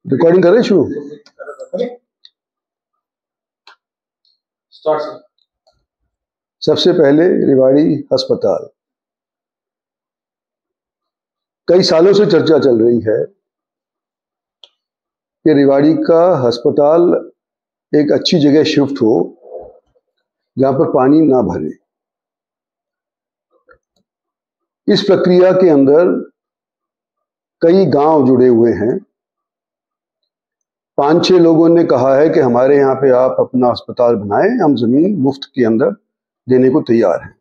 Recording कर रहे शुरू। सबसे पहले रेवाड़ी अस्पताल। कई सालों से चर्चा चल रही है कि रेवाड़ी का अस्पताल एक अच्छी जगह शिफ्ट हो जहां पर पानी ना भरे। इस प्रक्रिया के अंदर कई गांव जुड़े हुए हैं। 5-6 लोगों ने कहा है कि हमारे यहाँ पे आप अपना अस्पताल बनाएं, हम जमीन मुफ्त के अंदर देने को तैयार हैं,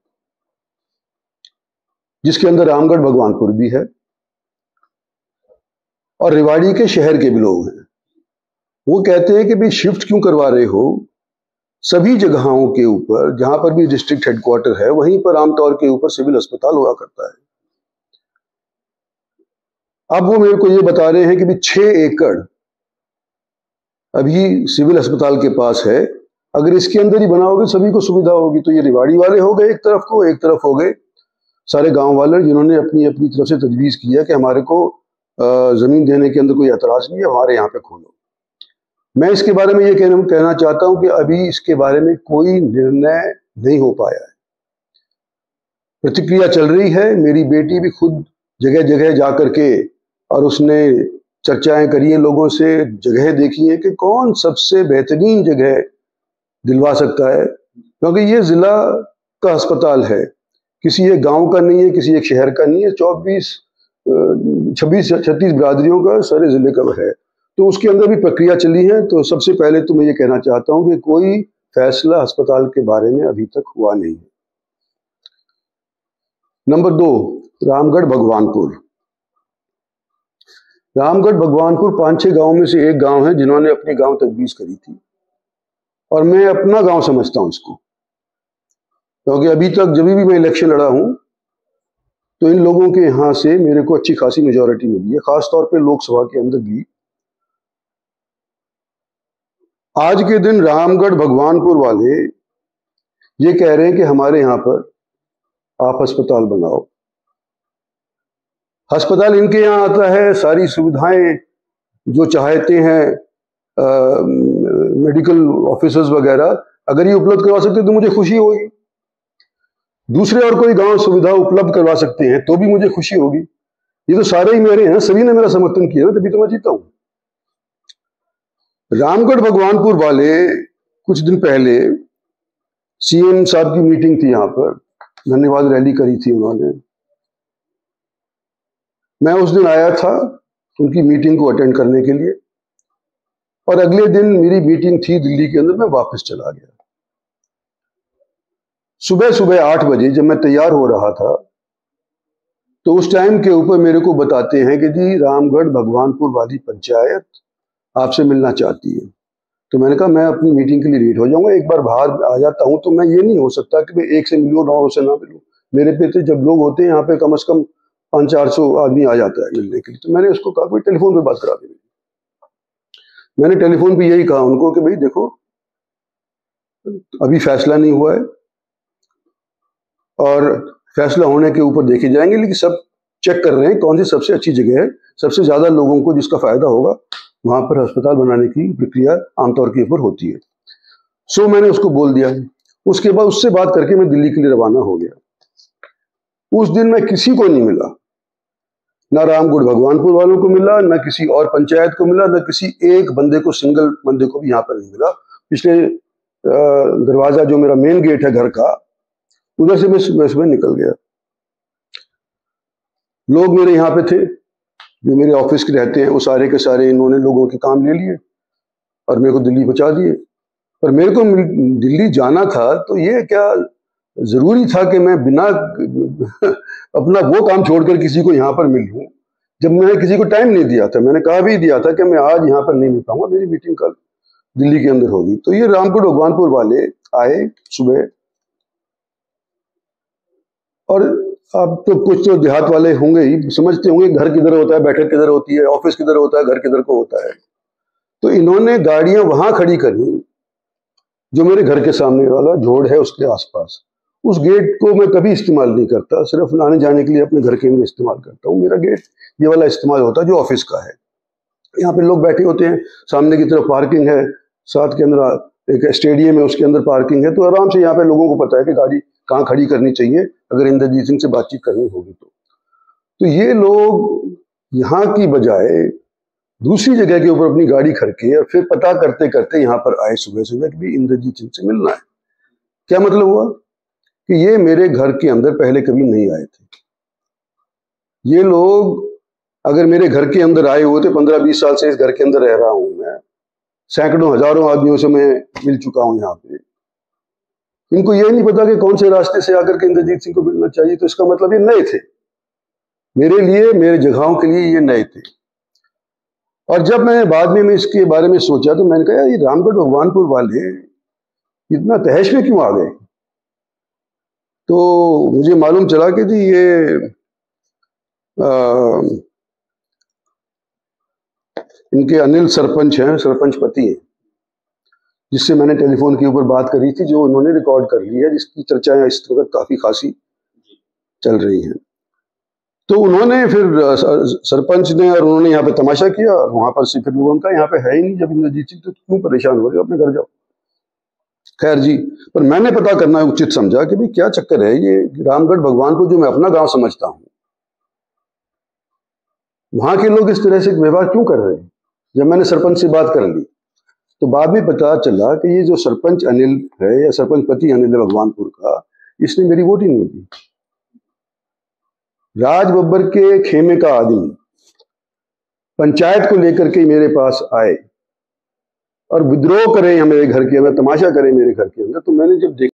जिसके अंदर रामगढ़ भगवानपुर भी है और रेवाड़ी के शहर के भी लोग हैं। वो कहते हैं कि भाई शिफ्ट क्यों करवा रहे हो, सभी जगहों के ऊपर जहां पर भी डिस्ट्रिक्ट हेडक्वार्टर है वहीं पर आमतौर के ऊपर सिविल अस्पताल हुआ करता है। अब वो मेरे को ये बता रहे हैं कि भाई 6 एकड़ अभी सिविल अस्पताल के पास है, अगर इसके अंदर ही बनाओगे सभी को सुविधा होगी। तो ये रेवाड़ी वाले हो गए एक तरफ को, एक तरफ हो गए सारे गांव वाले जिन्होंने अपनी अपनी तरफ से तजवीज़ किया कि हमारे को जमीन देने के अंदर कोई एतराज नहीं है, हमारे यहाँ पे खोलो। मैं इसके बारे में ये कहना चाहता हूं कि अभी इसके बारे में कोई निर्णय नहीं हो पाया है, प्रतिक्रिया चल रही है। मेरी बेटी भी खुद जगह जगह जा करके और उसने चर्चाएं करी है लोगों से, जगह देखी है कि कौन सबसे बेहतरीन जगह दिलवा सकता है, क्योंकि ये जिला का अस्पताल है, किसी एक गांव का नहीं है, किसी एक शहर का नहीं है, 26-36 बिरादरियों का सारे जिले का है। तो उसके अंदर भी प्रक्रिया चली है। तो सबसे पहले तो मैं ये कहना चाहता हूं कि कोई फैसला अस्पताल के बारे में अभी तक हुआ नहीं है। नंबर 2, रामगढ़ भगवानपुर। रामगढ़ भगवानपुर 5-6 गांव में से एक गांव है जिन्होंने अपनी गांव तजवीज़ करी थी और मैं अपना गांव समझता हूं इसको, क्योंकि अभी तक जब भी मैं इलेक्शन लड़ा हूं तो इन लोगों के यहां से मेरे को अच्छी खासी मेजॉरिटी मिली है, खासतौर पे लोकसभा के अंदर भी। आज के दिन रामगढ़ भगवानपुर वाले ये कह रहे हैं कि हमारे यहाँ पर आप अस्पताल बनाओ। अस्पताल इनके यहाँ आता है, सारी सुविधाएं जो चाहते हैं मेडिकल ऑफिसर्स वगैरह, अगर ये उपलब्ध करवा सकते तो मुझे खुशी होगी। दूसरे और कोई गांव सुविधा उपलब्ध करवा सकते हैं तो भी मुझे खुशी होगी। ये तो सारे ही मेरे हैं, सभी ने मेरा समर्थन किया, तभी तो मैं जीता हूं। रामगढ़ भगवानपुर वाले कुछ दिन पहले सीएम साहब की मीटिंग थी, यहाँ पर धन्यवाद रैली करी थी उन्होंने। मैं उस दिन आया था उनकी मीटिंग को अटेंड करने के लिए और अगले दिन मेरी मीटिंग थी दिल्ली के अंदर, मैं वापस चला गया। सुबह सुबह 8 बजे जब मैं तैयार हो रहा था तो उस टाइम के ऊपर मेरे को बताते हैं कि जी रामगढ़ भगवानपुर वाली पंचायत आपसे मिलना चाहती है। तो मैंने कहा मैं अपनी मीटिंग के लिए लेट हो जाऊंगा, एक बार बाहर आ जाता हूं। तो मैं ये नहीं हो सकता कि मैं एक से मिलूं, 9 से ना मिलूं। मेरे पे तो जब लोग होते हैं यहाँ पे कम से कम 500-400 आदमी आ जाता है मिलने के लिए। तो मैंने उसको कहा कोई टेलीफोन पे बात करा दी। मैंने टेलीफोन पे यही कहा उनको कि भाई देखो अभी फैसला नहीं हुआ है और फैसला होने के ऊपर देखे जाएंगे, लेकिन सब चेक कर रहे हैं कौन सी सबसे अच्छी जगह है, सबसे ज्यादा लोगों को जिसका फायदा होगा वहां पर अस्पताल बनाने की प्रक्रिया आमतौर के ऊपर होती है। सो मैंने उसको बोल दिया। उसके बाद उससे बात करके मैं दिल्ली के लिए रवाना हो गया। उस दिन मैं किसी को नहीं मिला, ना रामगढ़ भगवानपुर वालों को मिला, ना किसी और पंचायत को मिला, ना किसी एक बंदे को, सिंगल बंदे को भी यहाँ पर नहीं मिला। पिछले दरवाजा जो मेरा मेन गेट है घर का, उधर से मैं सुबह निकल गया। लोग मेरे यहाँ पे थे जो मेरे ऑफिस के रहते हैं, वो सारे के सारे इन्होंने लोगों के काम ले लिए और मेरे को दिल्ली पहुंचा दिए। पर मेरे को दिल्ली जाना था तो ये क्या जरूरी था कि मैं बिना अपना वो काम छोड़कर किसी को यहाँ पर मिल लूं, जब मैंने किसी को टाइम नहीं दिया था। मैंने कहा भी दिया था कि मैं आज यहाँ पर नहीं मिल पाऊंगा, मेरी मीटिंग कल दिल्ली के अंदर होगी। तो ये रामगढ़ भगवानपुर वाले आए सुबह, और अब तो कुछ तो देहात वाले होंगे ही, समझते होंगे घर किधर होता है, बैठक किधर होती है, ऑफिस किधर होता है, घर किधर को होता है। तो इन्होंने गाड़ियां वहां खड़ी करी जो मेरे घर के सामने वाला जोड़ है उसके आसपास। उस गेट को मैं कभी इस्तेमाल नहीं करता, सिर्फ आने जाने के लिए अपने घर के अंदर इस्तेमाल करता हूँ। मेरा गेट ये वाला इस्तेमाल होता है जो ऑफिस का है। यहाँ पे लोग बैठे होते हैं, सामने की तरफ पार्किंग है, साथ के अंदर एक स्टेडियम है, उसके अंदर पार्किंग है, तो आराम से यहाँ पे लोगों को पता है कि गाड़ी कहाँ खड़ी करनी चाहिए अगर इंद्रजीत सिंह से बातचीत करनी होगी तो ये लोग यहाँ की बजाय दूसरी जगह के ऊपर अपनी गाड़ी खड़के और फिर पता करते करते यहाँ पर आए सुबह सुबह कि भी इंद्रजीत सिंह से मिलना है। क्या मतलब हुआ कि ये मेरे घर के अंदर पहले कभी नहीं आए थे। ये लोग अगर मेरे घर के अंदर आए हुए थे, 15-20 साल से इस घर के अंदर रह रहा हूं मैं, सैकड़ों हजारों आदमियों से मैं मिल चुका हूं यहाँ पे, इनको ये नहीं पता कि कौन से रास्ते से आकर के इंद्रजीत सिंह को मिलना चाहिए, तो इसका मतलब ये नए थे मेरे लिए, मेरे जगहों के लिए ये नए थे। और जब मैंने बाद में इसके बारे में सोचा तो मैंने कहा ये रामगढ़ भगवानपुर वाले इतना तहश में क्यों आ गए। तो मुझे मालूम चला कि जी ये इनके अनिल सरपंच हैं, सरपंच पति हैं, जिससे मैंने टेलीफोन के ऊपर बात करी थी, जो उन्होंने रिकॉर्ड कर ली है, जिसकी चर्चाएं इस वक्त काफी खासी चल रही हैं। तो उन्होंने फिर सरपंच ने और उन्होंने यहाँ पे तमाशा किया और वहां पर से फिर उनका यहाँ पे है ही नहीं, जब इंद्रजीत सिंह तो क्यों परेशान हो रहे हो, अपने घर जाओ। खैर जी, पर मैंने पता करना उचित समझा कि भाई क्या चक्कर है ये रामगढ़ भगवानपुर जो मैं अपना गांव समझता हूँ, वहां के लोग इस तरह से व्यवहार क्यों कर रहे हैं। जब मैंने सरपंच से बात कर ली तो बाद में पता चला कि ये जो सरपंच अनिल है या सरपंच पति अनिल है भगवानपुर का, इसने मेरी वोट ही नहीं दी। राज बब्बर के खेमे का आदमी पंचायत को लेकर के मेरे पास आए और विद्रोह करे मेरे घर के अंदर, तमाशा करे मेरे घर के अंदर। तो मैंने जब देखा